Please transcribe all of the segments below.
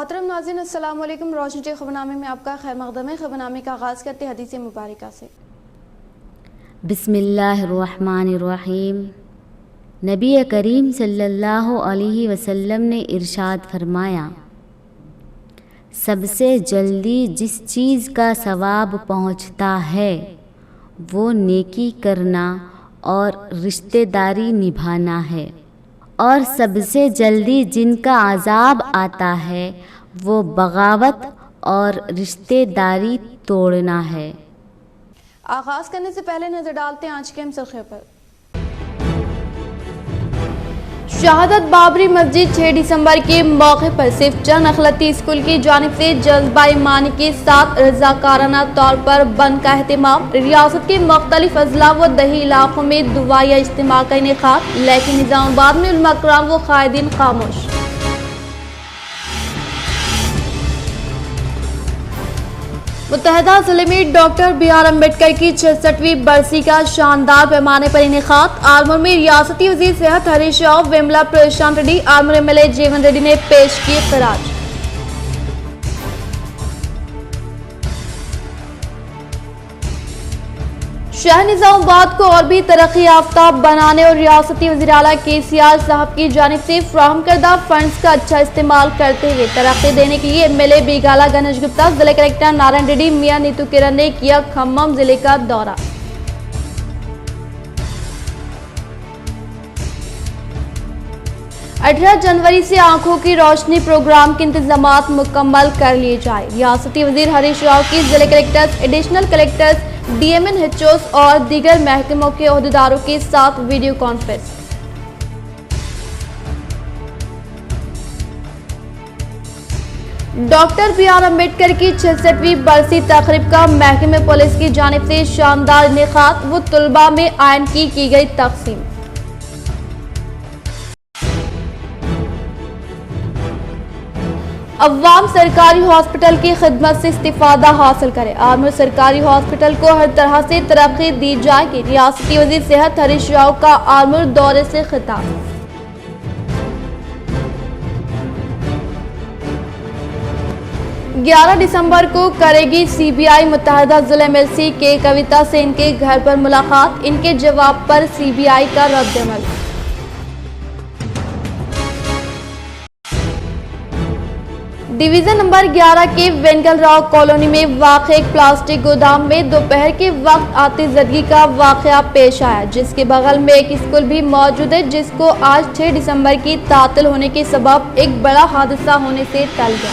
मोहतरम नाज़रीन, अस्सलाम वालेकुम। रोशनी के खबरनामे में आपका खैर मक़दम है। खबरनामे का आगाज़ करते हदीस मुबारक से। बिस्मिल्लाहिर्रहमानिर्रहीम। नबी करीम सल्लल्लाहु अलैहि वसल्लम ने इरशाद फरमाया, सबसे जल्दी जिस चीज़ का सवाब पहुँचता है वो नेकी करना और रिश्तेदारी निभाना है, और सबसे जल्दी जिनका अज़ाब आता है वो बगावत और रिश्तेदारी तोड़ना है। आगाज़ करने से पहले नज़र डालते हैं आज के अहम सुर्ख़ियों पर। शहादत बाबरी मस्जिद 6 दिसंबर के मौके पर सिर्फ चंद अखिलती स्कूल की जानिब से जज्बा ईमानी के साथ रज़ाकाराना तौर पर बंद का एहतमाम। रियासत के मुख्तलिफ अजला व दही इलाकों में दुआ या इज्तिमा का इनेकाद, लेकिन निज़ामाबाद में उलमा कराम व कायदीन खामोश। मुत्तहदा जिले में डॉक्टर B.R. अम्बेडकर की 66वीं बरसी का शानदार पैमाने पर इनेकाद। आलमूर में रियासती वज़ीर सेहत हरीश राव, वेमला प्रशांत रेड्डी, आलमूर MLA जीवन रेड्डी ने पेश किए खराज। शहर निज़ामाबाद को और भी तरक्की याफ्ता बनाने और रियासती वज़ीर आला KCR साहब की जानिब से फ्राहम करदा फंड्स का अच्छा इस्तेमाल करते हुए तरक्की देने के लिए MLA बीगाला गणेश गुप्ता, जिला कलेक्टर नारायण रेड्डी, मियां नीतू किरण ने किया खम्मम जिले का दौरा। अठारह जनवरी से आंखों की रोशनी प्रोग्राम के इंतजामात मुकम्मल कर लिए जाए। रियासती वज़ीर हरीश राव की जिले collectors, additional collectors, DMN, HOs और दीगर महकमों के ओहदेदारों के साथ video conference. Doctor B.R. Ambedkar की 66वीं बरसी तकरीब का महकमे पुलिस की जानिब से शानदार इनेकाद व तुलबा में आयन की गई तकसीम। अवाम सरकारी हॉस्पिटल की खिदमत से इस्तिफादा हासिल करें। आलमूर सरकारी हॉस्पिटल को हर तरह से तरक्की दी जाएगी। रियासती वज़ीर सेहत हरीश राव का आलमूर दौरे से खिताब। ग्यारह दिसंबर को करेगी CBI मुत्तहदा जिला MLC के कविता से इनके घर पर मुलाकात। इनके जवाब पर CBI का रद्दअमल। डिवीजन नंबर 11 के वेंगल राव कॉलोनी में वाक़ एक प्लास्टिक गोदाम में दोपहर के वक्त आतिशज़दगी का वाक़या पेश आया, जिसके बगल में एक स्कूल भी मौजूद है, जिसको आज 6 दिसंबर की तातिल होने के सबब एक बड़ा हादसा होने से टल गया।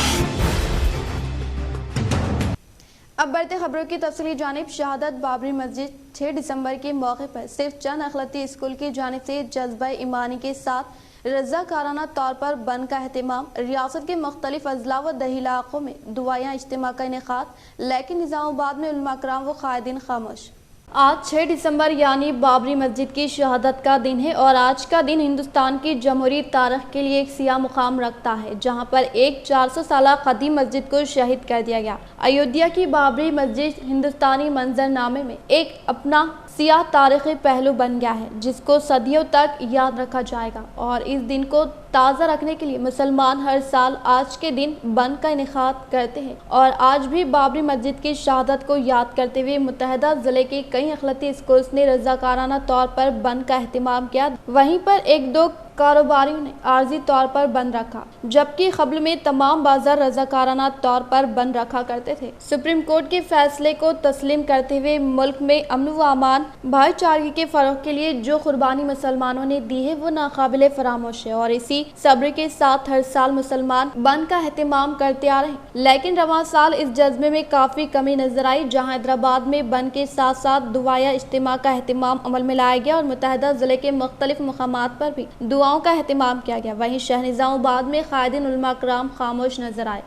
अब बढ़ते खबरों की तफसीली जानिब। शहादत बाबरी मस्जिद 6 दिसंबर के मौके पर सिर्फ चंद अखिलती स्कूल की जानिब से जज्बा ईमानी के साथ रज़ाकाराना तौर पर बंद का एहतमाम। रियासत के मुख्तलिफ अजला व दही इलाकों में दुआया इज्तिमा का इनेकाद, लेकिन निज़ामाबाद में उलमा कराम व कायदीन खामोश। आज 6 दिसंबर यानी बाबरी मस्जिद की शहादत का दिन है और आज का दिन हिंदुस्तान की जमहूरी तारीख के लिए एक सियाह मुकाम रखता है, जहां पर एक 400 साल कदीम मस्जिद को शहीद कर दिया गया। अयोध्या की बाबरी मस्जिद हिंदुस्तानी मंजरनामे में एक अपना सियाह तारीखी पहलू बन गया है, जिसको सदियों तक याद रखा जाएगा। और इस दिन को ताज़ा रखने के लिए मुसलमान हर साल आज के दिन बंद का इनेकाद करते हैं और आज भी बाबरी मस्जिद की शहादत को याद करते हुए मुत्तहदा जिले के कई अखिलती स्कूल्स ने रज़ाकाराना तौर पर बंद का एहतमाम किया। वहीं पर एक दो कारोबारियों ने आर्जी तौर पर बंद रखा, जबकि क़ब्ल में तमाम बाजार रज़ाकाराना तौर पर बंद रखा करते थे। सुप्रीम कोर्ट के फैसले को तस्लीम करते हुए मुल्क में अमन व अमान, भाईचारगी के फ़रोग़ के लिए जो कुर्बानी मुसलमानों ने दी है वो नाकाबिले फरामोश है और इसी सब्र के साथ हर साल मुसलमान बंद का एहतमाम करते आ रहे हैं। लेकिन रवां साल इस जज्बे में काफ़ी कमी नजर आई, जहाँ हैदराबाद में बंद के साथ साथ दुआया इज्तिमा का एहतमाम अमल में लाया गया और मुत्तहदा जिले के मुख्तलिफ मकामात पर भी दुआओं का एहतमाम किया गया। वहीं शहर निज़ामाबाद में कायदीन उलमा कराम खामोश नजर आए।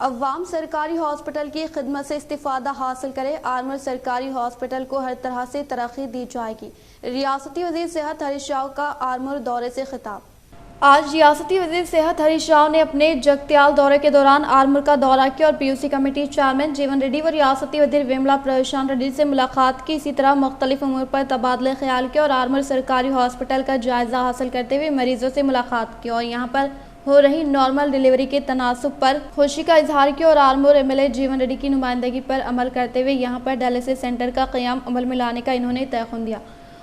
अवाम सरकारी हॉस्पिटल की खिदमत से इस्तिफादा हासिल करे। आलमूर सरकारी हॉस्पिटल को हर तरह से तरक्की दी जाएगी। रियासती वज़ीर सेहत हरीश राव का आलमूर दौरे से खिताब। आज रियासती वज़ीर सेहत हरीश राव ने अपने जगत्याल दौरे के दौरान आलमूर का दौरा किया और PUC कमेटी चेयरमैन जीवन रेड्डी व रियासती वज़ीर वेमला प्रशांत रेड्डी से मुलाकात की। इसी तरह मुख्तलिफ उमूर पर तबादला ख्याल किया और आलमूर सरकारी हॉस्पिटल का जायजा हासिल करते हुए मरीजों से मुलाकात की और यहाँ पर हो रही नॉर्मल डिलीवरी के तनासुब पर खुशी का इजहार किया और आलमोर एमएलए जीवन रेड्डी की नुमाइंदगी पर अमल करते हुए यहां पर डायलिसिस सेंटर का क़याम अमल में लाने का इन्होंने तयख़ुन दिया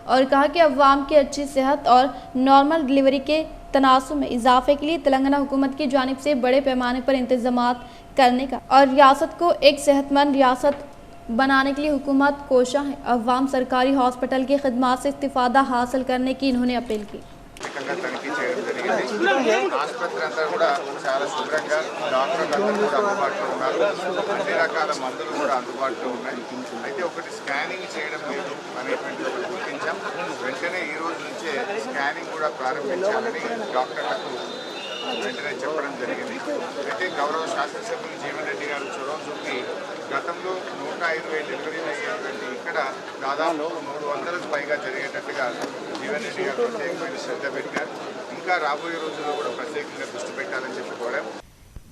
और कहा कि अवाम की अच्छी सेहत और नॉर्मल डिलीवरी के तनासुब में इजाफे के लिए तेलंगाना हुकूमत की जानिब से बड़े पैमाने पर इंतजामात करने का और रियासत को एक सेहतमंद रियासत बनाने के लिए हुकूमत कोशा है। अवाम सरकारी हॉस्पिटल की खिदमात से इस्तिफादा हासिल करने की इन्होंने अपील की। తనిఖీ చేయడం జరిగింది। ఆసుపత్రి అంతా కూడా చాలా శుభ్రంగా డాక్టర్లు అందరూ కూడా అందుబాటులో ఉన్నారు, అన్ని రకాల మందులు కూడా అందుబాటులో ఉన్నాయి। అయితే ఒకటి స్కానింగ్ చేయడం లేదు అనేటువంటి ఒకటి గుర్తించాం। వెంటనే ఈ రోజు నుంచే స్కానింగ్ కూడా ప్రారంభించాలని డాక్టర్లకు వెంటనే చెప్పడం జరిగింది। అయితే గౌరవ శాసనసభ్యులు జీవన్ రెడ్డి గారు చొరవ చూపి గతంలో 105 డెలివరీలు అయ్యేటువంటి ఇక్కడ దాదాపు 300కు పైగా జరిగేటట్టుగా జీవన్ రెడ్డి గారు ప్రత్యేకమైన శ్రద్ధ పెట్టారు। ఇంకా రాబోయే రోజుల్లో కూడా ప్రత్యేకంగా దృష్టి పెట్టాలని చెప్పుకోవడం।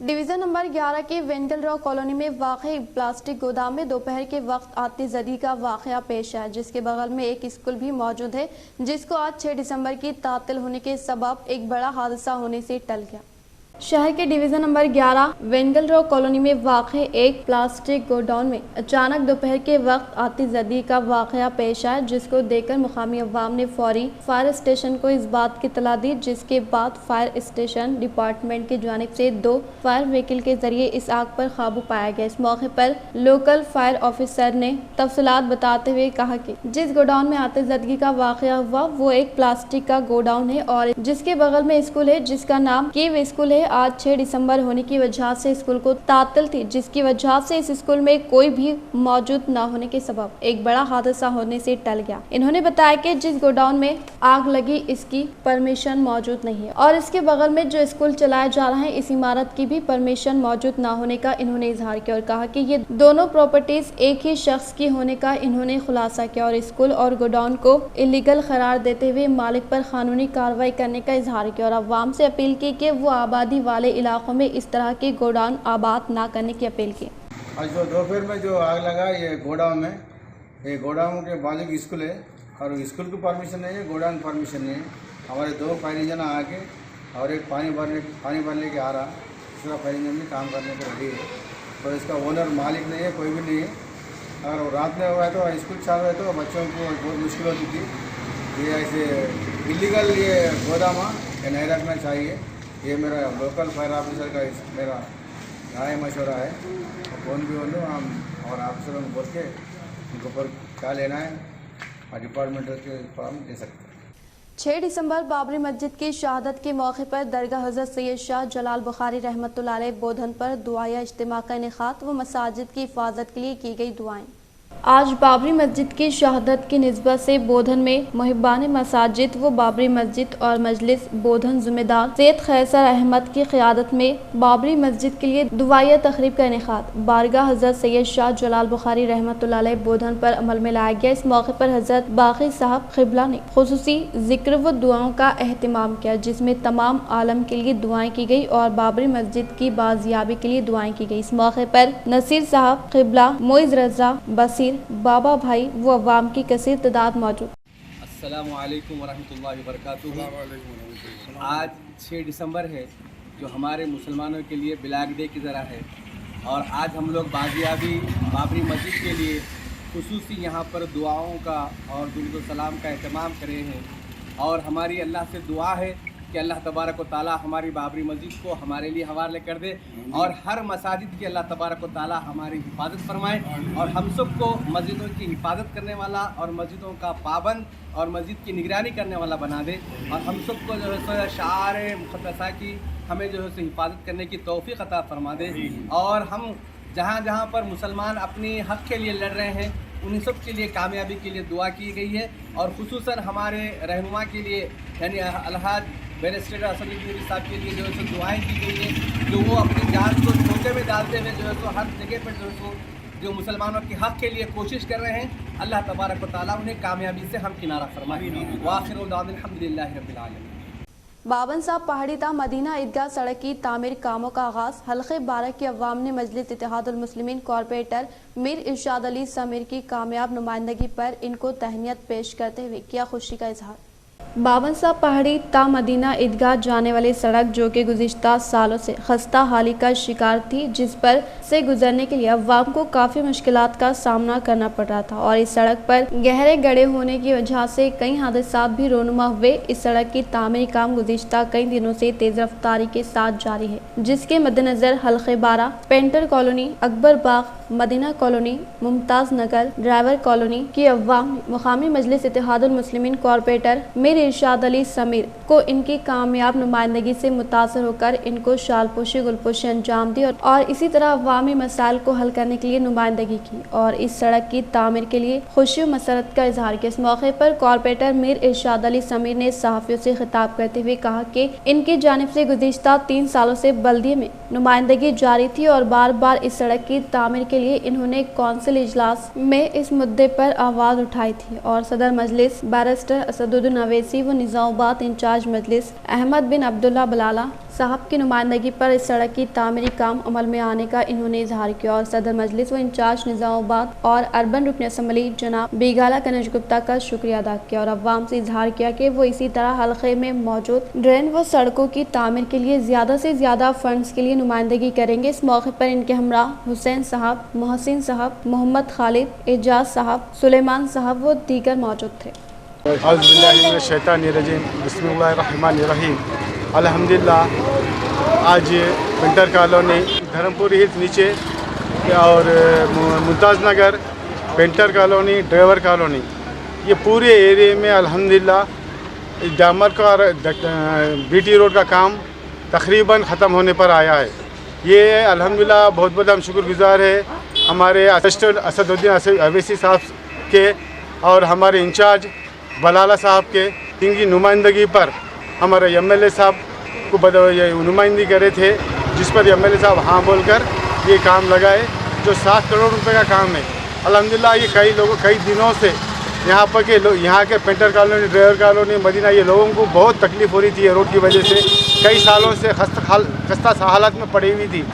डिवीज़न नंबर 11 के वेंगल रॉ कॉलोनी में वाक़ प्लास्टिक गोदाम में दोपहर के वक्त आतिशबाज़ी का वाक़या पेश आया, जिसके बगल में एक स्कूल भी मौजूद है, जिसको आज 6 दिसंबर की तातील होने के सबब एक बड़ा हादसा होने से टल गया। शहर के डिवीज़न नंबर 11 वेंगल रॉ कॉलोनी में वाक़ एक प्लास्टिक गोडाउन में अचानक दोपहर के वक्त आतिशबाज़ी का वाक़या पेश आया, जिसको देखकर मुकामी अवाम ने फौरी फायर स्टेशन को इस बात की इत्तला दी, जिसके बाद फायर स्टेशन डिपार्टमेंट की जानिब से 2 फायर व्हीकल के जरिए इस आग पर काबू पाया गया। इस मौके पर लोकल फायर ऑफिसर ने तफसीलात बताते हुए कहा कि जिस गोडाउन में आतिशबाज़ी का वाक़या हुआ वो एक प्लास्टिक का गोडाउन है और जिसके बगल में स्कूल है, जिसका नाम कीव स्कूल है। आज 6 दिसंबर होने की वजह से स्कूल को तातिल थी, जिसकी वजह से इस स्कूल में कोई भी मौजूद न होने के सबब एक बड़ा हादसा होने से टल गया। इन्होंने बताया कि जिस गोडाउन में आग लगी इसकी परमिशन मौजूद नहीं है और इसके बगल में जो स्कूल चलाया जा रहा है इस इमारत की भी परमिशन मौजूद न होने का इन्होंने इजहार किया और कहा कि ये दोनों प्रॉपर्टीज एक ही शख्स की होने का इन्होंने खुलासा किया और स्कूल और गोडाउन को इलीगल करार देते हुए मालिक पर कानूनी कार्रवाई करने का इजहार किया और अवाम से अपील की कि वो आबादी वाले इलाकों में इस तरह के गोडाउन आबाद ना करने की अपील की। आज जो दोपहर में जो आग लगा ये गोडाउन में, ये गोडाउन के बाजू की स्कूल है और स्कूल की परमिशन नहीं है, गोडाउन परमिशन नहीं है। हमारे 2 फायर इंजन आके और एक पानी भरने के आ रहा, दूसरा फायर इंजन भी काम करने को रेडी है। तो इसका ओनर मालिक नहीं है, कोई भी नहीं है। अगर रात में हुआ है तो स्कूल चालू है तो बच्चों को बहुत मुश्किल होती थी। ये ऐसे इलीगल ये गोदाम ये नहीं रखना चाहिए। ये मेरा लोकल फायर ऑफिसर का मेरा राय मशवरा है। कौन भी हो लो हम और ऑफिसरों को बोल के उनके ऊपर क्या लेना है और डिपार्टमेंटल के फॉर्म दे सकते हैं। 6 दिसंबर बाबरी मस्जिद की शहादत के मौके पर दरगाह हज़रत सैयद शाह जलाल बुखारी रहमतुल्लाह अलैह बोधन पर दुआया इज्तिमा का इनेकाद व मसाजिद की हिफाजत के लिए की गई दुआएं। आज बाबरी मस्जिद की शहादत की निस्बत से बोधन में मुहिब्बान मसाजिद व बाबरी मस्जिद और मजलिस बोधन ज़िम्मेदार सैयद खैसर अहमद की क़यादत में बाबरी मस्जिद के लिए दुआया तकरीब का इनेकाद बारगाह हज़रत सैयद शाह जलाल बुखारी रहमतुल्लाह अलैह बोधन पर अमल में लाया गया। इस मौके पर हज़रत बाक़ी साहब क़िबला ने खुसूसी ज़िक्र व दुआओं का एहतमाम किया, जिसमें तमाम आलम के लिए दुआएं की गई और बाबरी मस्जिद की बाजियाबी के लिए दुआएं की गई। इस मौके पर नसीर साहब क़िबला, मोइज़ रज़ा, बसीर, बाबा भाई व अवाम की कसीर तादाद मौजूद। अस्सलामु अलैकुम वरहमतुल्लाहि वबरकातुहू। आज 6 दिसंबर है जो हमारे मुसलमानों के लिए ब्लैक डे की तरह है और आज हम लोग बाजियाबी बाबरी मस्जिद के लिए खुसूसी यहाँ पर दुआओं का और दुरूद व सलाम का एहतमाम करे हैं और हमारी अल्लाह से दुआ है कि अल्लाह तबारक व ताला हमारी बाबरी मस्जिद को हमारे लिए हवाले कर दे और हर मसाजिद की अल्लाह तबारक व ताला हमारी हिफाजत फरमाए और हम सबको मस्जिदों की हिफाजत करने वाला और मस्जिदों का पाबंद और मस्जिद की निगरानी करने वाला बना दे और हम सबको जो है सो शार मुक़द्दसा की हमें जो है सो हिफाजत करने की तौफ़ीक़ अता फरमा दे और हम जहाँ जहाँ पर मुसलमान अपनी हक़ के लिए लड़ रहे हैं उन सब के लिए कामयाबी के लिए दुआ की गई है और खुसूसन हमारे रहनुमा के लिए यानी अलहाज बैरिस्टर असदुद्दीन साहब के लिए जो है सो दुआएँ की गई है, जो वो अपनी जान को धोखे में डालते हुए जो है सो हर जगह पर जो है सो जो मुसलमानों के हक़ के लिए कोशिश कर रहे हैं। अल्लाह तबारक व तआला उन्हें कामयाबी से हम किनारा फरमाए। व आखिरु दावाना अल्हम्दुलिल्लाहि रब्बिल आलमीन। बावन साहब पहाड़ी ता मदीना ईदगाह सड़क की तामीर कामों का आगाज हल्के 12 की अवाम ने मजलिस इत्तेहादुल मुस्लिमीन कॉरपोरेटर मीर इरशाद अली समीर की कामयाब नुमाइंदगी पर इनको तहनीत पेश करते हुए किया खुशी का इजहार। बावनसा पहाड़ी ता मदीना ईदगाह जाने वाली सड़क जो कि गुज़िश्ता सालों से खस्ता हाली का शिकार थी, जिस पर से गुजरने के लिए अवाम को काफ़ी मुश्किलात का सामना करना पड़ रहा था और इस सड़क पर गहरे गड्ढे होने की वजह से कई हादसात भी रोनुमा हुए। इस सड़क की तामीरी काम गुज़िश्ता कई दिनों से तेज रफ्तारी के साथ जारी है, जिसके मद्देनजर हल्के 12, पेंटर कॉलोनी, अकबर बाग, मदीना कॉलोनी, मुमताज नगर, ड्राइवर कॉलोनी की अवाम मुकामी मजलिस इत्तेहादुल मुस्लिमीन कॉरपोरेटर मीर इरशाद अली समीर को इनकी कामयाब नुमाइंदगी से मुतासर होकर इनको शालपोशी गुलपोशी अंजाम दी और इसी तरह अवामी मसाइल को हल करने के लिए नुमाइंदगी की और इस सड़क की तामीर के लिए खुशी और मसरत का इजहार किया। इस मौके पर कॉरपोरेटर मीर इरशाद अली समीर ने सहाफ़ियों से खिताब करते हुए कहा कि इनकी जानिब से गुज़िश्ता 3 सालों से बल्दिये में नुमाइंदगी जारी थी और बार बार इस सड़क की तामीर के लिए इन्होंने कौंसिल इजलास में इस मुद्दे पर आवाज़ उठाई थी और सदर मजलिस बैरिस्टर असदुद्दीन अवैसी व निज़ामाबाद इंचार्ज मजलिस अहमद बिन अब्दुल्ला बलाला साहब की नुमाइंदगी पर इस सड़क की तामीरी काम अमल में आने का इन्होंने इजहार किया और सदर मजलिस व इंचार्ज निज़ामाबाद और अर्बन रुकन असम्बली जनाब बिगाला कनज गुप्ता का शुक्रिया अदा किया और अवाम से इजहार किया कि वो इसी तरह हल्के में मौजूद ड्रेन व सड़कों की तामीर के लिए ज़्यादा से ज़्यादा फंड्स के लिए नुमाइंदगी करेंगे। इस मौके पर इनके हमरा हुसैन साहब, मोहसिन साहब, मोहम्मद खालिद, एजाज साहब, सुलेमान साहब व दीगर मौजूद थे। बिस्मिल्लाहिर्रहमानिर्रहीम। अल्हम्दुलिल्लाह आज पेंटर कॉलोनी, धर्मपुरी हिल्स नीचे और मुमताज़ नगर, पेंटर कॉलोनी, ड्राइवर कॉलोनी, ये पूरे एरिया में अल्हम्दुलिल्लाह डामर का और बीटी रोड का काम तकरीबन ख़त्म होने पर आया है। ये अल्हम्दुलिल्लाह बहुत बहुत हम शुक्रगुज़ार है हमारे असिस्टेंट असदुद्दीन अवैसी साहब के और हमारे इंचार्ज बलाला साहब के, इनकी नुमाइंदगी पर हमारे MLA साहब को ये नुमाइंदगी करे थे, जिस पर MLA साहब हाँ बोलकर ये काम लगाए जो 7 करोड़ रुपए का काम है। अल्हम्दुलिल्लाह ये कई दिनों से यहाँ पर के यहाँ के painter colony, driver colony, Madina, ये लोगों को बहुत तकलीफ़ हो रही थी रोड की वजह से। कई सालों से खस्ता हालत में पड़ी हुई थी,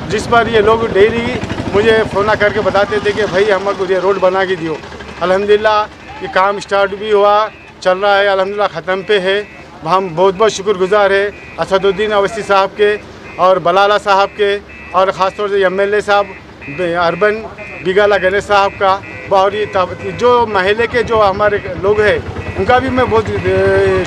जिस पर ये लोग डेली मुझे फ़ोन करके बताते थे कि भाई हमको ये रोड बना के दियो। अल्हम्दुलिल्लाह ये काम स्टार्ट भी हुआ, चल रहा है, अल्हम्दुलिल्लाह ख़त्म पे है। हम बहुत बहुत शुक्रगुज़ार है असदुद्दीन अवैसी साहब के और बलाला साहब के और ख़ास तौर से MLA साहब अर्बन बिगाला गणेश साहब का और ये जो महल्ले के जो हमारे लोग हैं उनका भी मैं बहुत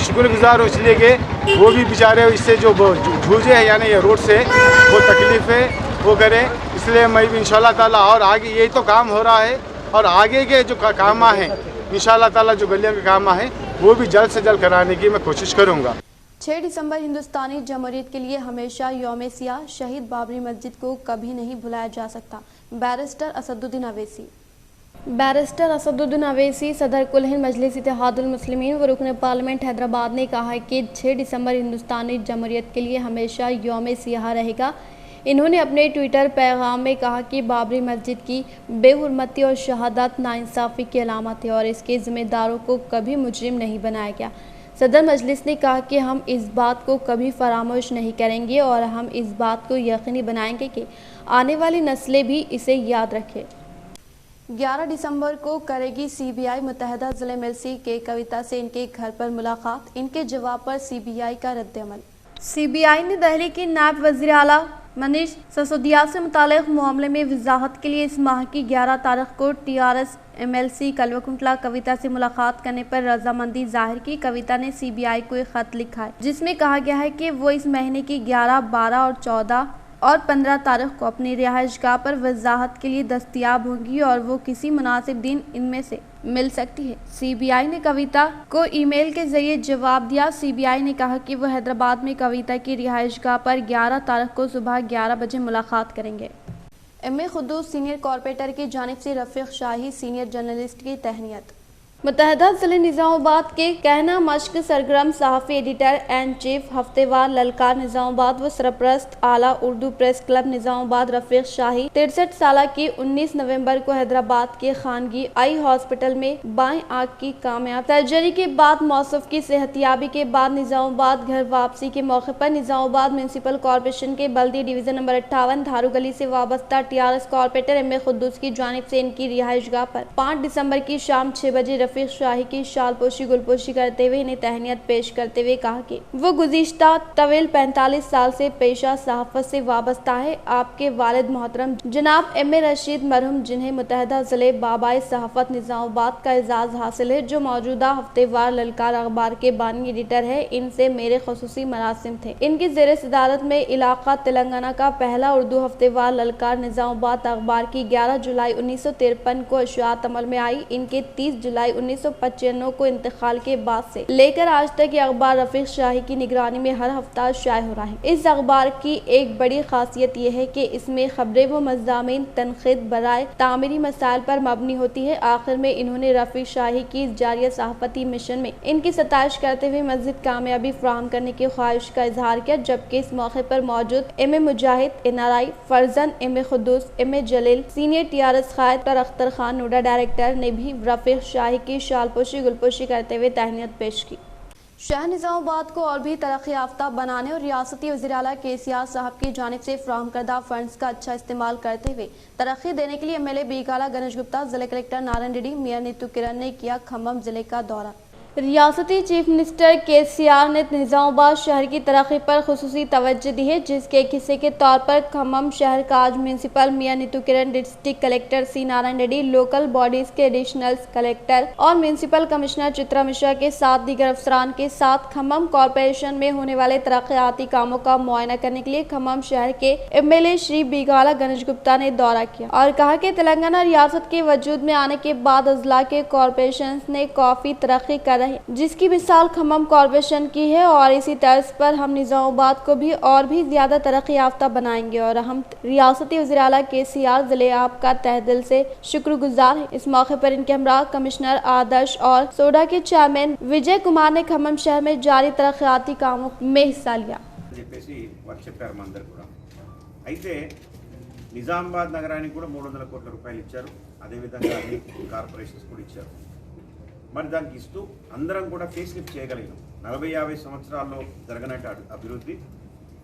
शुक्रगुज़ार हूँ, इसलिए कि वो भी बेचारे इससे जो जूझे हैं यानी ये रोड से वो तकलीफ़ है वो करें। इसलिए मैं भी इंशाल्लाह ताला और आगे यही तो काम हो रहा है और आगे के जो काम हैं इंशाल्लाह ताला जो गलियों के काम हैं वो भी जल्द से जल्द कराने की मैं कोशिश करूँगा। 6 दिसंबर हिंदुस्तानी जमहूरियत के लिए हमेशा यौम सियाह शहीद बाबरी मस्जिद को कभी नहीं भुलाया जा सकता। बैरिस्टर असदुद्दीन अवैसी। बैरिस्टर असदुद्दीन अवैसी सदर कुल हिंद मजलिस इत्तेहादुल मुस्लिमीन व रुकन पार्लियामेंट हैदराबाद ने कहा है कि 6 दिसंबर हिंदुस्तानी जमहूरियत के लिए हमेशा यौम सियाह रहेगा। इन्होंने अपने ट्विटर पैगाम में कहा कि बाबरी मस्जिद की बेहुरमती और शहादत नाइंसाफ़ी की अलामत है और इसके ज़िम्मेदारों को कभी मुजरिम नहीं बनाया गया। सदर मजलिस ने कहा कि हम इस बात को कभी फरामोश नहीं करेंगे और हम इस बात को यकीनी बनाएंगे कि आने वाली नस्लें भी इसे याद रखें। 11 दिसंबर को करेगी CBI मुत्तहदा ज़िले मिर्सी के कविता से इनके घर पर मुलाकात, इनके जवाब पर CBI का रद्द-ए-अमल। CBI ने दिल्ली की नायब वज़ीर आला मनीष सिसोदिया से मुताल्लिक़ मामले में वजाहत के लिए इस माह की 11 तारीख को TRS MLC कल्वकुंतला कविता से मुलाकात करने पर रजामंदी जाहिर की। कविता ने CBI को एक खत लिखा है जिसमें कहा गया है कि वो इस महीने की 11, 12 और 14 और 15 तारीख को अपनी रिहाइशगाह पर वजाहत के लिए दस्तयाब होंगी और वो किसी मुनासिब दिन इनमें से मिल सकती है। CBI ने कविता को ईमेल के जरिए जवाब दिया। CBI ने कहा कि वो हैदराबाद में कविता की रिहाइशगाह पर 11 तारीख को सुबह 11 बजे मुलाकात करेंगे। MA खुद्दूस सीनियर कॉरपोरेटर की जानिब से रफ़ीक शाही सीनियर जर्नलिस्ट की तहनीत। मुत्तहदा ज़िले निज़ामाबाद के कहना मश्क सरगर्म सहाफ़ी एडिटर एंड चीफ हफ्तेवार ललकार निज़ामाबाद व सरपरस्त आला उर्दू प्रेस क्लब निज़ामाबाद रफ़ीक शाही 63 साल की 19 नवंबर को हैदराबाद के खानगी आई हॉस्पिटल में बाएं आँख की कामयाब सर्जरी के बाद मौसूफ की सेहतियाबी के बाद निज़ामाबाद घर वापसी के मौके पर निज़ामाबाद म्यूनसिपल कॉरपोरेशन के बल्दी डिवीज़न नंबर 58 धारू गली से वाबस्ता TRS कॉरपोरेटर MA खुद्दूस की जानिब से इनकी रिहाइशगाह पर 5 दिसंबर की शाम 6 बजे रफीक शाही की शालपोशी गुलपोशी करते हुए इन्हें तहनीत पेश करते हुए कहा कि वो गुज़िश्ता तवील 45 साल से पेशा सहाफ़त से वाबस्ता है। आपके वालिद मोहतरम जनाब एम ए रशीद मरहूम, जिन्हें मुत्तहदा ज़िले बाबाए सहाफ़त निज़ामाबाद का एजाज़ हासिल है, जो मौजूदा हफ्तेवार ललकार अखबार के बानी एडिटर है, इनसे मेरे खुसूसी मरासिम थे। इनकी ज़ेर सदारत में इलाका तेलंगाना का पहला उर्दू हफ्तेवार ललकार निज़ामाबाद अखबार की 11 जुलाई 1953 को अशात अमल में आई। इनके 30 जुलाई 1995 को इंतकाल के बाद से लेकर आज तक ये अखबार रफीक शाही की निगरानी में हर हफ्ता शाये हो रहा है। इस अखबार की एक बड़ी खासियत यह है कि इसमें खबरें व मज़ामीन तनक़ीद बराए तामीरी मसाइल पर मबनी होती है। आखिर में इन्होंने रफीक शाही की जारिया सहाफ़ती मिशन में इनकी सताइश करते हुए मज़ीद कामयाबी फराहम करने की ख्वाहिश का इजहार किया। जबकि इस मौके पर मौजूद M A Mujahid, NRI Farzan, M A Khudus, M A Jaleel, senior TRS कायद और अख्तर खान नोडा डायरेक्टर ने भी रफीक शाही की शालपोशी गुलपोशी करते हुए तहनीत पेश की। शहर निज़ामाबाद को और भी तरक्की याफ्ता बनाने और रियासती वज़ीर आला KCR साहब की जानिब से फ्राहम करदा फंड्स का अच्छा इस्तेमाल करते हुए तरक्की देने के लिए MLA बीकाला गणेश गुप्ता, जिला कलेक्टर नारायण रेड्डी, मेयर नीतू किरण ने किया खम्भम जिले का दौरा। रियासती चीफ मिनिस्टर KCR ने निज़ामाबाद शहर की तरक्की पर खुसूसी तवज्जो दी है, जिसके एक हिस्से के तौर पर खम्भम शहर का आज municipal mayor Neetu Kiran, district collector C Narayan Reddy, local bodies के एडिशनल कलेक्टर और म्यूनसिपल कमिश्नर चित्रा मिश्रा के साथ दीगर अफसरान के साथ खम्भम कॉरपोरेशन में होने वाले तरक्याती कामों का मुआयना करने के लिए खम्भम शहर के MLA श्री बीकाला गणेश गुप्ता ने दौरा किया और कहा कि तेलंगाना रियासत के वजूद में आने के बाद अजला के कॉरपोरेशन ने काफी तरक्की कर रहे, जिसकी मिसाल खम्भम कॉरपोरेशन की है और इसी तर्ज पर हम निज़ामाबाद को भी और भी ज्यादा तरक्की याफ्ता बनाएंगे और हम रियासती वज़ीर आला KCR जिले आपका तहे दिल से शुक्रगुजार है। इस मौके पर इनके हमरा कमिश्नर आदर्श और सोडा के चेयरमैन विजय कुमार ने खम्भम शहर में जारी तरक्याती कामों में हिस्सा लिया। నిజామాబాద్ నగరానికి కూడా 300 కోట్ల రూపాయలు ఇచ్చారు. అదేవిధంగా అన్ని కార్పొరేషన్స్ కూడా ఇచ్చారు. మరి దానికి ఇస్తూ అందరం కూడా ఫేస్ లిఫ్ట్ చేయగలిగాం. 40-50 సంవత్సరాల్లో జరగనట్టు అభివృద్ధి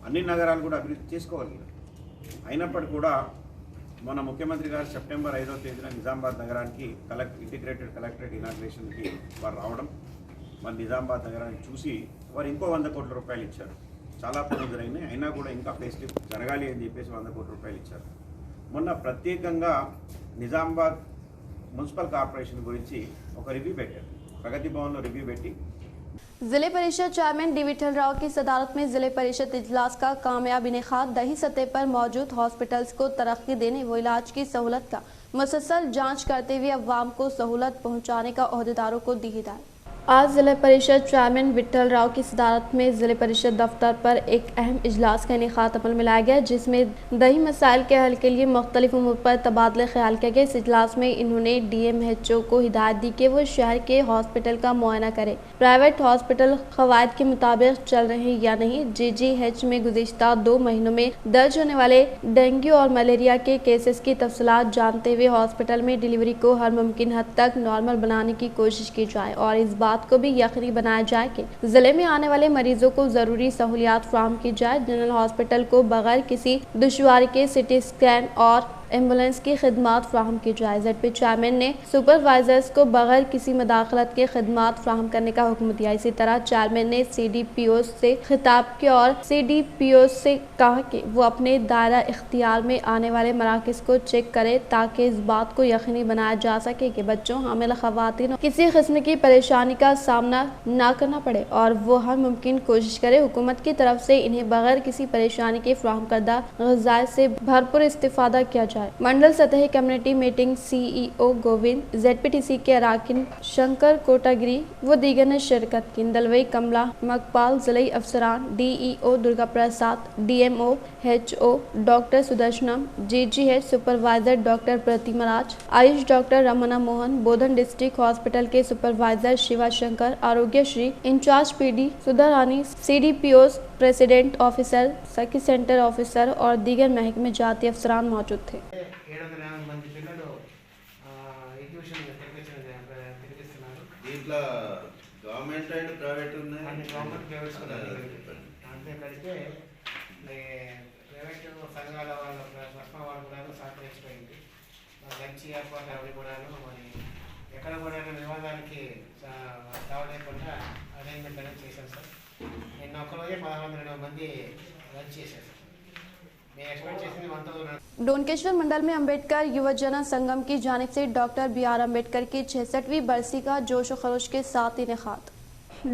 అన్ని నగరాలు కూడా అభివృద్ధి చేసుకోగలిగాం. అయినప్పటికీ కూడా మన ముఖ్యమంత్రి గారు సెప్టెంబర్ 5వ తేదీన నిజామాబాద్ నగరానికి ఇంటిగ్రేటెడ్ కలెక్టరేట్ ఇనాగ్రేషన్కి వారు రావడం, మరి నిజామాబాద్ నగరాన్ని చూసి వారు ఇంకో 100 కోట్ల రూపాయలు ఇచ్చారు. చాలా పనులు జరిగినాయి, అయినా కూడా ఇంకా ఫేస్ లిఫ్ట్ జరగాలి అని చెప్పేసి 100 కోట్ల రూపాయలు ఇచ్చారు. మొన్న ప్రత్యేకంగా నిజామాబాద్ మున్సిపల్ కార్పొరేషన్ గురించి ఒక రివ్యూ పెట్టారు. ప్రగతి భవన్లో రివ్యూ పెట్టి जिले परिषद चेयरमैन डी विठल राव की सदारत में जिले परिषद इजलास का कामयाब इनेकाद दही सतह पर मौजूद हॉस्पिटल्स को तरक्की देने व इलाज की सहूलत का मुसलसल जांच करते हुए अवाम को सहूलत पहुंचाने का ओहदेदारों को दी हिदायत। आज जिला परिषद चेयरमैन विठल राव की सदारत में जिले परिषद दफ्तर पर एक अहम इजलास का इनेकाद अमल में लाया गया, जिसमें दही मसाइल के हल के लिए मुख्तलिफ उमूर पर तबादला ख्याल किया गया। इस इजलास में इन्होंने DMHO को हिदायत दी कि वो शहर के हॉस्पिटल का मुआयना करे, प्राइवेट हॉस्पिटल कवायद के मुताबिक चल रहे हैं या नहीं। GGH में गुज़िश्ता 2 महीनों में दर्ज होने वाले डेंगू और मलेरिया के केसेस की तफसीलात जानते हुए हॉस्पिटल में डिलीवरी को हर मुमकिन हद तक नॉर्मल बनाने की कोशिश की जाए और इस बात को भी यकीनी बनाया जाए कि जिले में आने वाले मरीजों को जरूरी सहूलियात फराहम की जाए। जनरल हॉस्पिटल को बगैर किसी दुश्वारी के CT स्कैन और एम्बुलेंस की खिदमात फ्राहम की जाए। ZP चेयरमैन ने सुपरवाइजर्स को बगैर किसी मदाखलत के खिदमात फ्राहम करने का हुक्म दिया। इसी तरह चेयरमैन ने CDPO से खिताब किया और CDPO से कहा कि वो अपने दायरा इख्तियार में आने वाले मराकज़ को चेक करे ताकि इस बात को यकीनी बनाया जा सके कि बच्चों, हामिल ख़वातीन किसी किस्म की परेशानी का सामना ना करना पड़े और वो हर मुमकिन कोशिश करे हुकूमत की तरफ से इन्हें बगैर किसी परेशानी के फ्राहम करदा ग़िज़ा से भरपूर इस्तिफ़ादा किया जाए। मंडल सतह community meeting CEO Govind, ZPTC के अराकिन शंकर कोटागिरी व दीगर ने शिरकत की। दलवई कमला मकपाल, जिले अफसरान DEO Durga Prasad, DMO HO doctor Sudarshanam, GGH supervisor doctor Pratima Raj, Ayush doctor Ramana Mohan, Bodhan district hospital के supervisor Shiva Shankar, Aarogya Shri incharge PD Sudha Rani, CDPOs president officer, Sakhi centre officer और दीगर महकमे जाती अफसरान मौजूद थे। 780 మంది పిల్లలు ఈ ట్యూషన్ తిరిగిస్తున్నారు. దీంట్లో గవర్నమెంట్ అండ్ ప్రైవేట్ ఉన్నాయి. అన్ని గవర్నమెంట్ ప్రైవేట్స్ అంతే కడితే ప్రైవేట్ సంఘాల వాళ్ళ తరఫున వాళ్ళు కూడా సహకరించిపోయింది. లంచ్ ఏర్పాటు అవి కూడా మరి ఎక్కడ కూడా వివాదానికి తావలేకుండా అరేంజ్మెంట్ అనేది చేశాం సార్. నిన్న ఒక్కరోజే 1120 మంది రన్ చేశారు సార్. మేము ఎక్స్పెక్ట్ చేసింది 1000. डोनकेश्वर मंडल में अंबेडकर युवजन संगम की जानिब से डॉक्टर बी.आर. अंबेडकर की 66वीं बरसी का जोश व खरोश के साथ इनेकाद।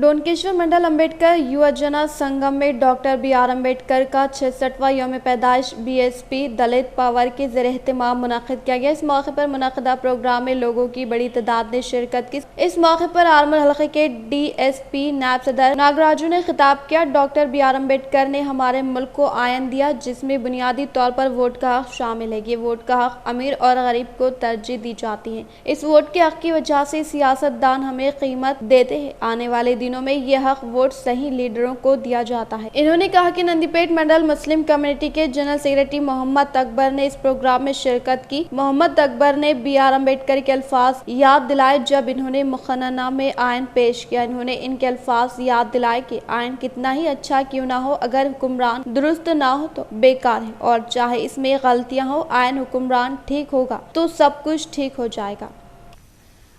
डोनकेश्वर मंडल अंबेडकर युवजन संगम में डॉक्टर बी.आर. अंबेडकर का 66वां यौम पैदाइश बीएसपी दलित पावर के ज़रिए एहतमाम मुनाकिद किया गया। इस मौके पर मुनाकिदा प्रोग्राम में लोगों की बड़ी तादाद ने शिरकत की। इस मौके पर आर्मर हल्के के DSP नायब सदर नागराजू ने खिताब किया। Doctor B R. अंबेडकर ने हमारे मुल्क को आयन दिया जिसमें बुनियादी तौर पर वोट का हक शामिल है। ये वोट का हक अमीर और गरीब को तरजीह दी जाती है। इस वोट के हक की वजह से सियासतदान हमें कीमत देते हैं। आने वाले दिनों में यह हक वोट सही लीडरों को दिया जाता है। इन्होंने कहा कि नंदीपेट मंडल मुस्लिम कम्युनिटी के जनरल सेक्रेटरी मोहम्मद अकबर ने इस प्रोग्राम में शिरकत की। मोहम्मद अकबर ने बी.आर. अंबेडकर के अल्फाज याद दिलाए जब इन्होंने मुखन्ना में आयन पेश किया। इन्होंने इनके अल्फाज याद दिलाए कि आयन कितना ही अच्छा क्यों ना हो, अगर हुक्मरान दुरुस्त ना हो तो बेकार है, और चाहे इसमें गलतियां हो, आयन हुक्मरान ठीक होगा तो सब कुछ ठीक हो जाएगा।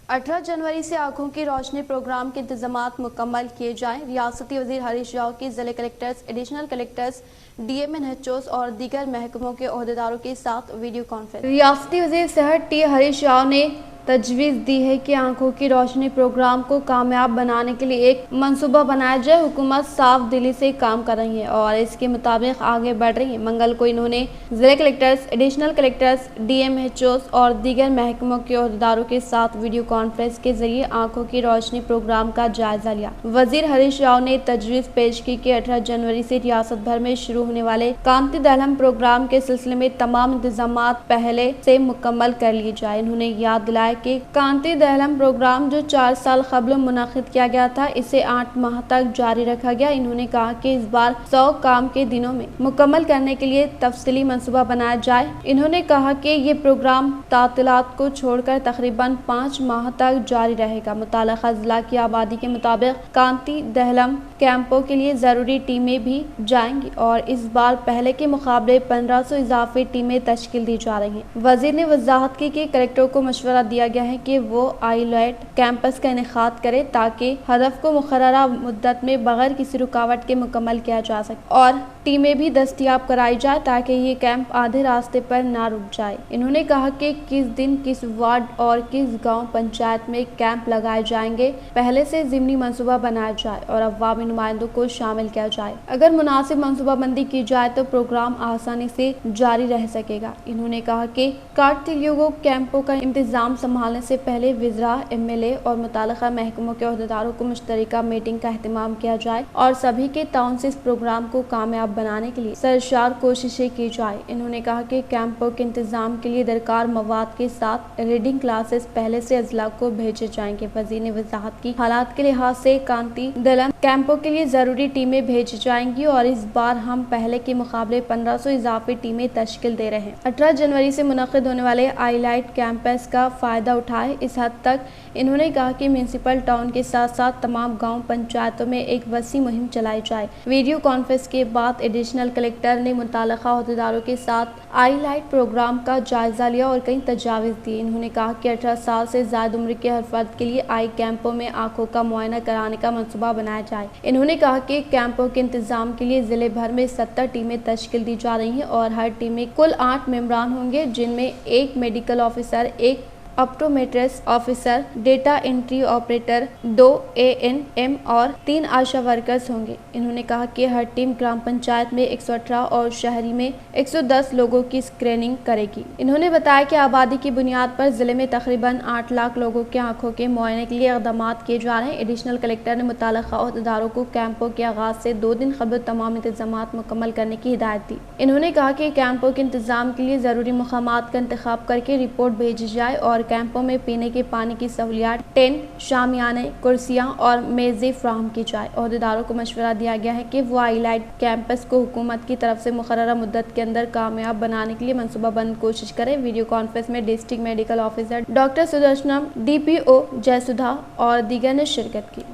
18 जनवरी से आंखों की रोशनी प्रोग्राम के इंतजामात मुकम्मल किए जाएं। रियासती वजीर हरीश राव की जिले कलेक्टर्स, एडिशनल कलेक्टर्स, DMNHOs और दीगर महकमों के ओहदेदारों के साथ वीडियो कॉन्फ्रेंस। रियासती वजीर सेहत T हरीश राव ने तजवीज़ दी है कि आंखों की रोशनी प्रोग्राम को कामयाब बनाने के लिए एक मंसूबा बनाया जाए। हुकूमत साफ दिली से काम कर रही है और इसके मुताबिक आगे बढ़ रही है। मंगल को इन्होंने जिले कलेक्टर्स, एडिशनल कलेक्टर्स, DMHOs और दीगर महकमों के ओहदेदारों के साथ वीडियो कॉन्फ्रेंस के जरिए आंखों की रोशनी प्रोग्राम का जायजा लिया। वजीर हरीश राव ने तजवीज़ पेश की कि 18 जनवरी से रियासत भर में शुरू होने वाले कांति दहलम प्रोग्राम के सिलसिले में तमाम इंतजामात पहले से मुकम्मल कर लिए जाए। इन्होंने याद दिलाया कि कांति दहलम प्रोग्राम जो 4 साल कबल मुनाकिद किया गया था, इसे 8 माह तक जारी रखा गया। इन्होंने कहा कि इस बार 100 काम के दिनों में मुकम्मल करने के लिए तफसीली मंसूबा बनाया जाए। इन्होंने कहा कि ये प्रोग्राम तातीलात को छोड़कर तकरीबन 5 माह तक जारी रहेगा। मुताल्लिका जिला की आबादी के मुताबिक कांति दहलम कैंपों के लिए ज़रूरी टीमें भी जाएंगी और इस बार पहले के मुकाबले 1500 इजाफी टीमें तश्कील दी जा रही हैं। वजीर ने वजाहत की कि कलेक्टरों को मशवरा दिया गया है कि वो आईलाइट कैंपस का इनेकाद करे ताकि हदफ को मुकर्ररा मुद्दत में बगैर किसी रुकावट के मुकम्मल किया जा सके और टीमें भी दस्तियाब कराई जाए ताकि ये कैंप आधे रास्ते पर ना रुक जाए। इन्होंने कहा कि किस दिन, किस वार्ड और किस गांव पंचायत में कैंप लगाए जाएंगे, पहले से ज़िमनी मंसूबा बनाया जाए और अवामी नुमाइंदों को शामिल किया जाए। अगर मुनासिब मंसूबाबंदी की जाए तो प्रोग्राम आसानी से जारी रह सकेगा। इन्होंने कहा कि कार्तिक कैंपों का इंतजाम संभालने से पहले विज़रा, MLA और मुताल्लिका महकमों के ओहदेदारों को मुश्तरका मीटिंग का एहतमाम किया जाए और सभी के ताउन से इस प्रोग्राम को कामयाब बनाने के लिए सरशार कोशिशें की जाए। इन्होंने कहा कि कैंपों के इंतजाम के लिए दरकार मवाद के साथ रीडिंग क्लासेस पहले से अजला को भेजे जाएंगे। वजीर ने वजाहत की हालात के लिहाज से कांति दहलम कैंपों के लिए ज़रूरी टीमें भेजी जाएंगी और इस बार हम पहले के मुकाबले 1500 इजाफी टीमें तश्कील दे रहे हैं। 18 जनवरी से मुनक़िद होने वाले आईलाइट कैंपस का फ़ायदा उठाए। इस हद तक इन्होंने कहा कि म्यूनसिपल टाउन के साथ साथ तमाम गांव पंचायतों में एक वसी मुहिम चलाई जाए। वीडियो कॉन्फ्रेंस के बाद एडिशनल कलेक्टर ने मुताल्लिका ओहदेदारों के साथ आईलाइट प्रोग्राम का जायजा लिया और कई तजावीज़ दी। इन्होंने कहा कि 18 साल से ज़्यादा उम्र के हर फर्द के लिए आई कैंपों में आंखों का मुआयना कराने का मंसूबा बनाया जाए। इन्होंने कहा कि कैंपों के इंतजाम के लिए ज़िले भर में 70 टीमें तश्कील दी जा रही हैं और हर टीम में कुल 8 मेंबरान होंगे, जिनमें 1 medical officer, 1 optometrist officer, data entry operator, 2 ANM और 3 आशा वर्कर्स होंगे। इन्होंने कहा कि हर टीम ग्राम पंचायत में 118 और शहरी में 110 लोगों की स्क्रीनिंग करेगी। इन्होंने बताया कि आबादी की बुनियाद पर जिले में तकरीबन 8 लाख लोगों के आंखों के मुआयने के लिए इक़दाम किए जा रहे हैं। एडिशनल कलेक्टर ने मुताल्लिका ओहदेदारों को कैंपों के आगाज से 2 दिन कबल तमाम इंतजामात मुकम्मल करने की हिदायत दी। इन्होंने कहा कि कैंपों के इंतजाम के लिए ज़रूरी मकामात का इंतखाब करके रिपोर्ट भेजी जाए और कैंपों में पीने के पानी की सहूलियात, टेंट, शामियाने, कुर्सियां और मेज़ें फ्राहम की जाए। ओहदेदारों को मशवरा दिया गया है कि वो आईलाइट कैंपस को हुकूमत की तरफ से मुकर्ररा मुद्दत के अंदर कामयाब बनाने के लिए मनसूबाबंद कोशिश करें। वीडियो कॉन्फ्रेंस में district medical officer doctor Sudarshanam, DPO Jayasudha और दीगर ने शिरकत की।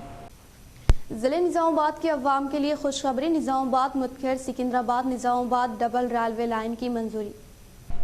जिले निज़ामाबाद के अवाम के लिए खुशखबरी। निज़ामाबाद मुतखेर Secunderabad Nizamabad double railway line की मंजूरी।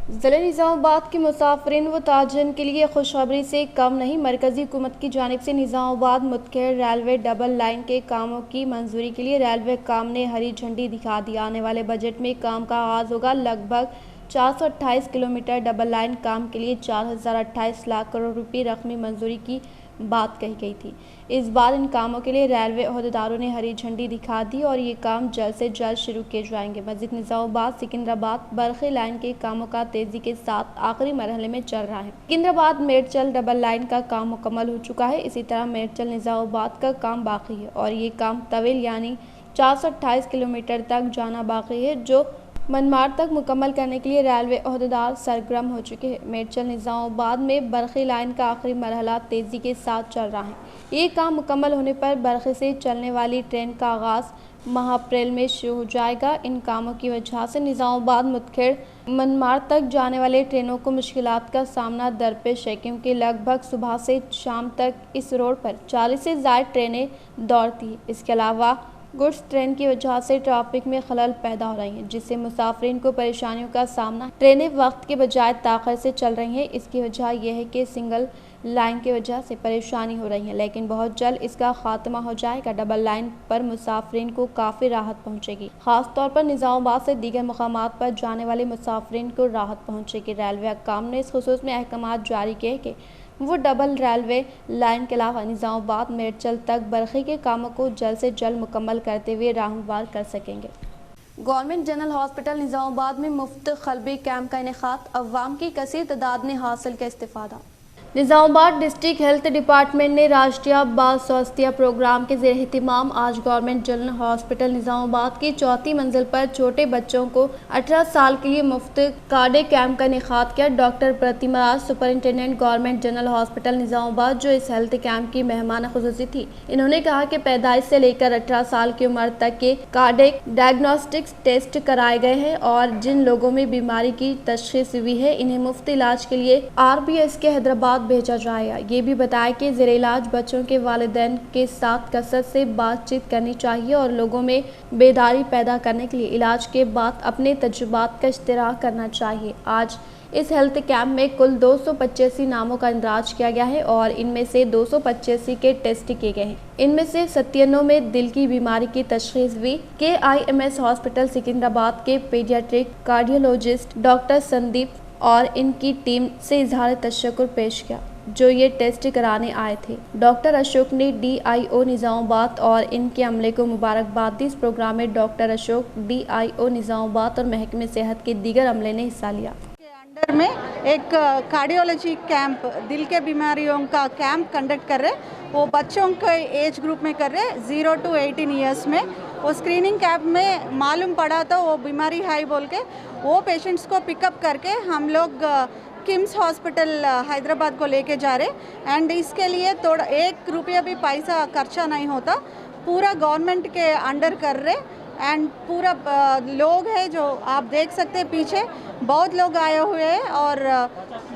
ज़िले निज़ामाबाद के मुसाफिरीन व ताजिरीन के लिए खुशखबरी से कम नहीं। मरकज़ी हुकूमत की जानिब से निज़ामाबाद मुतखेड़ रेलवे डबल लाइन के कामों की मंजूरी के लिए रेलवे काम ने हरी झंडी दिखा दी। आने वाले बजट में काम का आगाज़ होगा। लगभग 428 किलोमीटर डबल लाइन काम के लिए 4028 लाख करोड़ रुपये रकमी मंजूरी की बात कही गई थी। इस बार इन कामों के लिए रेलवे अहदेदारों ने हरी झंडी दिखा दी और ये काम जल्द से जल्द शुरू किए जाएंगे। मस्जिद निज़ामाबाद सिकंदराबाद बरखे लाइन के कामों का तेजी के साथ आखिरी मरहले में चल रहा है। सिकंदराबाद मेडचल डबल लाइन का काम मुकम्मल हो चुका है। इसी तरह मेडचल निज़ामाबाद का काम बाकी है और ये काम तवील यानी 428 किलोमीटर तक जाना बाकी है, जो मनमाड़ तक मुकम्मल करने के लिए रेलवे अहदेदार सरगर्म हो चुके हैं। मेडचल निज़ामाबाद में बरखे लाइन का आखिरी मरहला तेज़ी के साथ चल रहा है। ये काम मुकम्मल होने पर बरखे से चलने वाली ट्रेन का आगाज़ माह अप्रैल में शुरू हो जाएगा। इन कामों की वजह से निज़ामाबाद मुतखेड़ मनमाड़ तक जाने वाले ट्रेनों को मुश्किलात का सामना दरपेश है, क्योंकि लगभग सुबह से शाम तक इस रोड पर 40 से ज़ायद ट्रेनें दौड़ती हैं। इसके अलावा गुड्स ट्रेन की वजह से ट्रैफिक में खलल पैदा हो रही है, जिससे मुसाफिरीन को परेशानियों का सामना। ट्रेनें वक्त के बजाय ताख़िर से चल रही हैं। इसकी वजह यह है कि सिंगल लाइन की वजह से परेशानी हो रही है, लेकिन बहुत जल्द इसका खात्मा हो जाएगा। डबल लाइन पर मुसाफिरीन को काफ़ी राहत पहुंचेगी। ख़ास तौर पर निज़ामाबाद से दीगर मकामात पर जाने वाले मुसाफिरीन को राहत पहुंचेगी। रेलवे हुक्काम ने इस खुसूस में अहकाम जारी किए कि वो डबल रेलवे लाइन के अलावा निज़ामाबाद मेडचल तक बरखे के कामों को जल्द से जल्द मुकम्मल करते हुए राहनुमाई कर सकेंगे। गवर्नमेंट जनरल हॉस्पिटल निज़ामाबाद में मुफ्त खलबी कैंप का इनेकाद, अवाम की कसीर तादाद ने हासिल किया इस्तिफादा। निज़ामाबाद डिस्ट्रिक्ट हेल्थ डिपार्टमेंट ने राष्ट्रीय बाल स्वास्थ्य प्रोग्राम के ज़ेर एहतिमाम आज गवर्नमेंट जनरल हॉस्पिटल निज़ामाबाद की 4थी मंजिल पर छोटे बच्चों को 18 साल के लिए मुफ्त कार्डियक कैंप का इनेकाद किया। Doctor Pratima Raj, superintendent government general hospital Nizamabad, जो इस हेल्थ कैंप की मेहमान खुसूसी थी, इन्होंने कहा कि पैदाइश से लेकर 18 साल की उम्र तक के कार्डियक डायग्नोस्टिक्स टेस्ट कराए गए हैं और जिन लोगों में बीमारी की तशख़ीस हुई है, इन्हें मुफ्त इलाज के लिए RBS के हैदराबाद भेजा जाएगा। ये भी बताया कि ज़ेर इलाज बच्चों के वालिदैन के साथ कसरत से बातचीत करनी चाहिए और लोगों में बेदारी पैदा करने के लिए इलाज के बाद अपने तजुर्बात का इश्तिराक करना चाहिए। आज इस हेल्थ कैंप में कुल 285 नामों का इंदराज किया गया है और इनमें से 285 के टेस्ट किए गए हैं। इनमें से 97 में दिल की बीमारी की तशख़ीस हुई। KIMS हॉस्पिटल सिकंदराबाद के पीडियाट्रिक कार्डियोलॉजिस्ट डॉक्टर संदीप और इनकी टीम से इजहार तशक्कुर पेश किया, जो ये टेस्ट कराने आए थे। डॉक्टर अशोक ने DIO निज़ामाबाद और इनके अमले को मुबारकबाद दी। इस प्रोग्राम में डॉक्टर अशोक, DIO निज़ामाबाद और महकमे सेहत के दीगर अमले ने हिस्सा लिया। अंडर में एक कार्डियोलॉजी कैंप, दिल के बीमारियों का कैंप कंडक्ट कर रहे। वो बच्चों के एज ग्रुप में कर रहे 0 to 18 ईयर्स में। वो स्क्रीनिंग कैंप में मालूम पड़ा तो वो बीमारी है बोल के वो पेशेंट्स को पिकअप करके हम लोग किम्स हॉस्पिटल हैदराबाद को लेके जा रहे। एंड इसके लिए थोड़ा 1 रुपया भी पैसा खर्चा नहीं होता, पूरा गवर्नमेंट के अंडर कर रहे। एंड पूरा लोग है जो आप देख सकते हैं, पीछे बहुत लोग आए हुए हैं और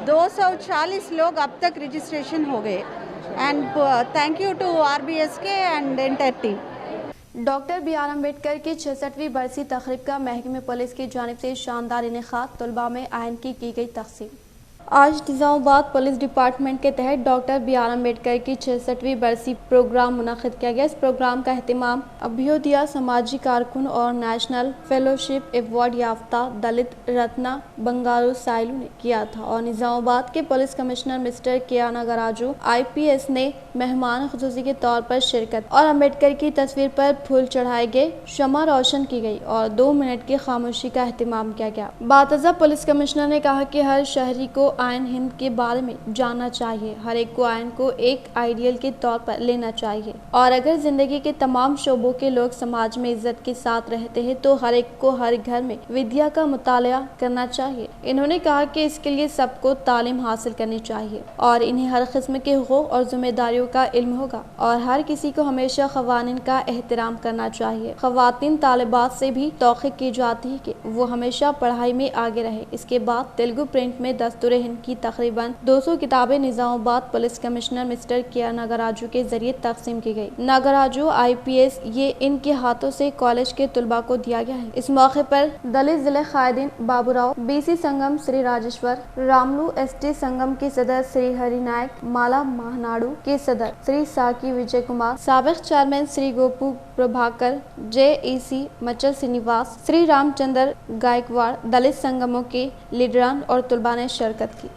240 लोग अब तक रजिस्ट्रेशन हो गए। And thank you to RBS के and entire team. Doctor BR Ambedkar की 66वीं बरसी तक़रीब का महकमे पुलिस की जानिब से शानदार इनेकाद, तलबा में आयन की गई तक़सीम। आज निज़ामाबाद पुलिस डिपार्टमेंट के तहत डॉक्टर BR अम्बेडकर की 66वीं बरसी प्रोग्राम मुनक़िद किया गया। इस प्रोग्राम का अहतमाम अभ्युदय समाजी कारकुन और नेशनल फेलोशिप अवार्ड याफ्ता दलित रत्ना बंगारू साइलू ने किया था और निज़ामाबाद के police commissioner mister KR Nagaraju IPS ने मेहमान खुसूसी के तौर पर शिरकत और अम्बेडकर की तस्वीर पर फूल चढ़ाए गए, शमा रोशन की गई और 2 मिनट की खामोशी का अहतमाम किया गया। बातज़ा पुलिस कमिश्नर ने कहा कि हर शहरी को आयन हिंद के बारे में जानना चाहिए, हर एक को आयन को एक आइडियल के तौर पर लेना चाहिए और अगर जिंदगी के तमाम शोबों के लोग समाज में इज्जत के साथ रहते हैं तो हर एक को हर घर में विद्या का मुताला करना चाहिए। इन्होंने कहा कि इसके लिए सबको तालीम हासिल करनी चाहिए और इन्हें हर किस्म के हुकूक और जिम्मेदारियों का इल्म होगा और हर किसी को हमेशा क़वानीन का एहतराम करना चाहिए। ख़वातीन तालिबात से भी तौक़ीद की जाती है कि वो हमेशा पढ़ाई में आगे रहे। इसके बाद तेलुगु प्रिंट में दस्तूर हिंद की तकरीबन 200 किताबें निजामाबाद पुलिस कमिश्नर मिस्टर के नागराजू के जरिए तकसीम की गई। नागराजू IPS ये इनके हाथों से कॉलेज के तुलबा को दिया गया है। इस मौके पर दलित जिले कायदीन बाबूराव, BC संगम श्री राजेश्वर, रामलू ST संगम के सदर श्री हरि नायक, माला महानाडू के सदर श्री साकी विजय कुमार, साबिक चेयरमैन श्री गोपू प्रभाकर, JEC मचल श्रीनिवास, श्री रामचंद्र गायकवाड़, दलित संगमों के लीडरान और तुलबा ने शिरकत की।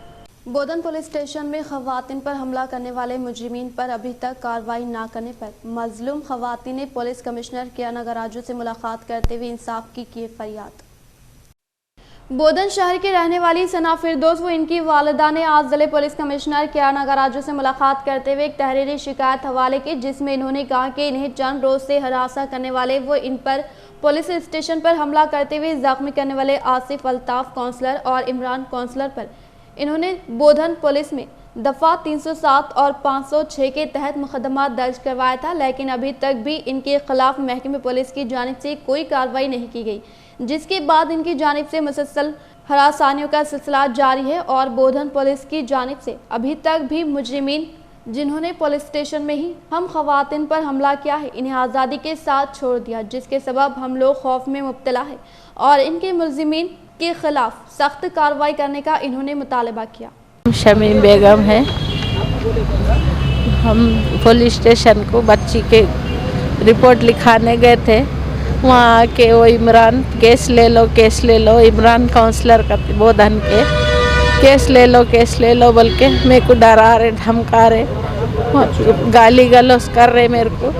बोधन पुलिस स्टेशन में खवातीन पर हमला करने वाले मुजरिमीन पर अभी तक कार्रवाई न करने पर मजलूम खवातीन ने पुलिस कमिश्नर के नागराजू से मुलाकात करते हुए इंसाफ की फरियाद। बोधन शहर के रहने वाली सना फिरदौस व इनकी वालिदा ने आज जिले पुलिस कमिश्नर के नागराजू से मुलाकात करते हुए एक तहरीरी शिकायत हवाले की, जिसमें इन्होंने कहा कि इन्हें चंद रोज से हरासा करने वाले व इन पर पुलिस स्टेशन पर हमला करते हुए जख्मी करने वाले आसिफ अल्ताफ काउंसलर और इमरान काउंसलर पर इन्होंने बोधन पुलिस में दफ़ा 307 और 506 के तहत मुकदमा दर्ज करवाया था, लेकिन अभी तक भी इनके खिलाफ महकमे पुलिस की जानिब से कोई कार्रवाई नहीं की गई, जिसके बाद इनकी जानिब से मुसलसल हरासानियों का सिलसिला जारी है और बोधन पुलिस की जानिब से अभी तक भी मुजरिमीन जिन्होंने पुलिस स्टेशन में ही हम खवातीन पर हमला किया है, इन्हें आज़ादी के साथ छोड़ दिया, जिसके सबब हम लोग खौफ में मुब्तला है और इनके मुलजिमीन के खिलाफ सख्त कार्रवाई करने का इन्होंने मुतालबा किया। शमीम बेगम है। हम पुलिस स्टेशन को बच्ची के रिपोर्ट लिखाने गए थे, वहाँ आके वो इमरान केस ले लो, इमरान काउंसलर का बोधन के केस ले लो बोल के मेरे को डरा रहे, धमका रहे, गाली गलौज कर रहे मेरे को।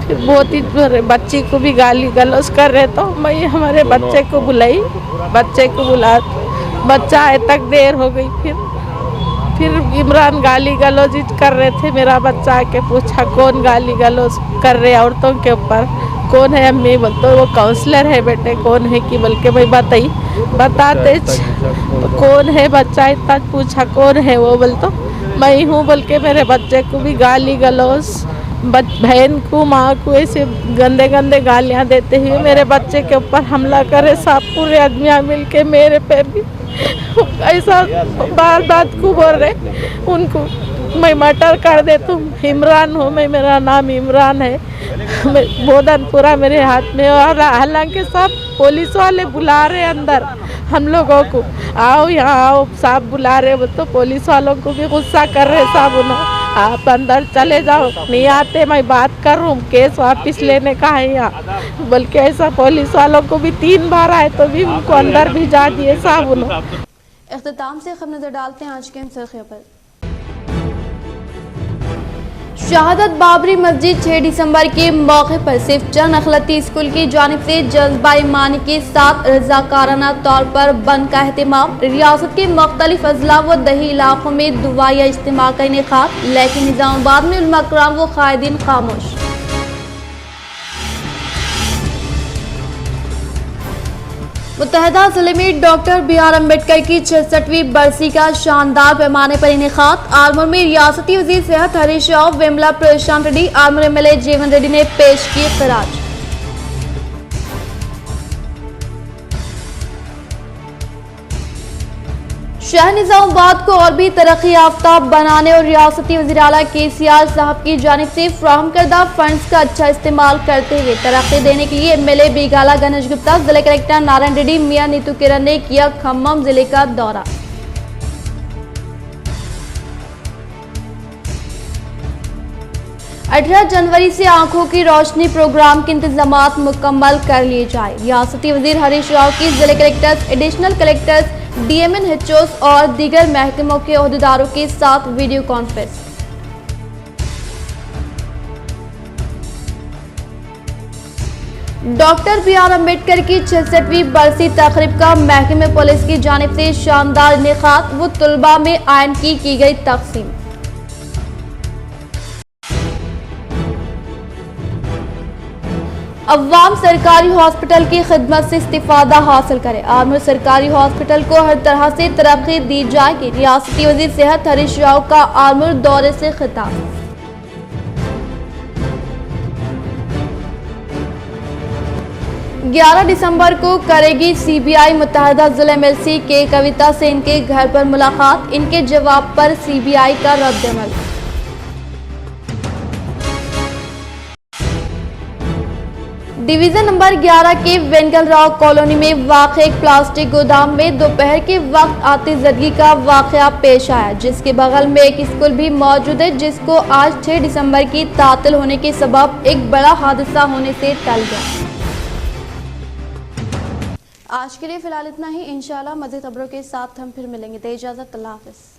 फिर बहुत ही बच्ची को भी गाली गलौज कर रहे, तो मैं हमारे बच्चे को बुलाई, बच्चा आए तक देर हो गई। फिर इमरान गाली गलौज कर रहे थे, मेरा बच्चा आके पूछा कौन गाली गलौज कर रहे औरतों के ऊपर, कौन है अम्मी, बोलते वो काउंसलर है बेटे, कौन है कि बोल के मैं बताते तो कौन है, बच्चा इतना पूछा कौन है, वो बोलते मैं हूँ बोल के मेरे बच्चे को भी गाली गलौज, बहन को माँ को ऐसे गंदे गंदे गालियाँ देते हुए मेरे बच्चे के ऊपर हमला करे। सब पूरे आदमियाँ मिल के मेरे पे भी ऐसा बार को बोल रहे उनको मैं मर्डर कर दे, तुम इमरान हो, मैं मेरा नाम इमरान है, बोधन पूरा मेरे हाथ में। और हालांकि सब पुलिस वाले बुला रहे अंदर हम लोगों को, आओ यहाँ आओ, सब बुला रहे, तो पुलिस वालों को भी गुस्सा कर रहे सब, उन्होंने आप अंदर चले जाओ, नहीं आते मैं बात कर रहा हूँ, केस वापस लेने का है यहाँ, बल्कि ऐसा पुलिस वालों को भी 3 बार आए तो भी उनको अंदर भी जा दिए साहब उन्होंने। इख्तिताम से खबर नजर डालते हैं आज के इन सुर्खियों पर। शहादत बाबरी मस्जिद 6 दिसंबर के मौके पर सिर्फ चंद अखलाती स्कूल की जानिब से जज्बा ईमानी के साथ रज़ाकाराना तौर पर बंद का एहतमाम। रियासत के मुख्तलिफ अजला व दही इलाकों में दुआ या इज्तिमा का इनेकाद, लेकिन निजामाबाद में उलमा कराम व कायदीन खामोश। मुत्तहदा जिले में डॉक्टर BR अम्बेडकर की 66वीं बरसी का शानदार पैमाने पर इनेकाद। आलमोर में रियासती वजीर सेहत हरीश राव, विमला प्रशांत रेड्डी, आलमोर MLA जीवन रेड्डी ने पेश की खराज। शहर निजामाबाद को और भी तरक्की याफ्ता बनाने और रियासती वज़ीर आला KCR साहब की जानिब से फ्राहम करदा फंड्स का अच्छा इस्तेमाल करते हुए तरक्की देने के लिए MLA बीगाला गणेश गुप्ता, जिला कलेक्टर नारायण रेड्डी, मियां नीतू किरण ने किया खम्मम जिले का दौरा। अठारह जनवरी से आंखों की रोशनी प्रोग्राम के इंतजामात मुकम्मल कर लिए जाए। रियासती वजीर हरीश राव की जिले collectors, additional collectors, DMN, HOs और दीगर महकमों के ओहदेदारों के साथ video conference. Doctor BR Ambedkar की 66वीं बरसी तकरीब का महकमे पुलिस की जानिब से शानदार इनेकाद व तुलबा में आयन की गई तकसीम। अवाम सरकारी हॉस्पिटल की खिदमत से इस्तिफादा हासिल करें। आलमोर सरकारी हॉस्पिटल को हर तरह से तरक्की दी जाएगी। रियासती वजीर सेहत हरीश राव का आलमोर दौरे से खिताब। 11 दिसंबर को करेगी सीबीआई मुत्तहदा जिला एमएलसी के कविता सेन के घर पर मुलाकात, इनके जवाब पर सीबीआई का रद्दअमल। डिवीजन नंबर 11 के वेंगल राव कॉलोनी में वाक़ एक प्लास्टिक गोदाम में दोपहर के वक्त आतिशबाजी का वाक़या पेश आया, जिसके बगल में एक स्कूल भी मौजूद है, जिसको आज 6 दिसंबर की तातिल होने के सबब एक बड़ा हादसा होने से टल गया। आज के लिए फिलहाल इतना ही। इंशाल्लाह मज़ीद खबरों के साथ हम फिर मिलेंगे। दे इजाज़त, अल्लाह हाफ़िज़।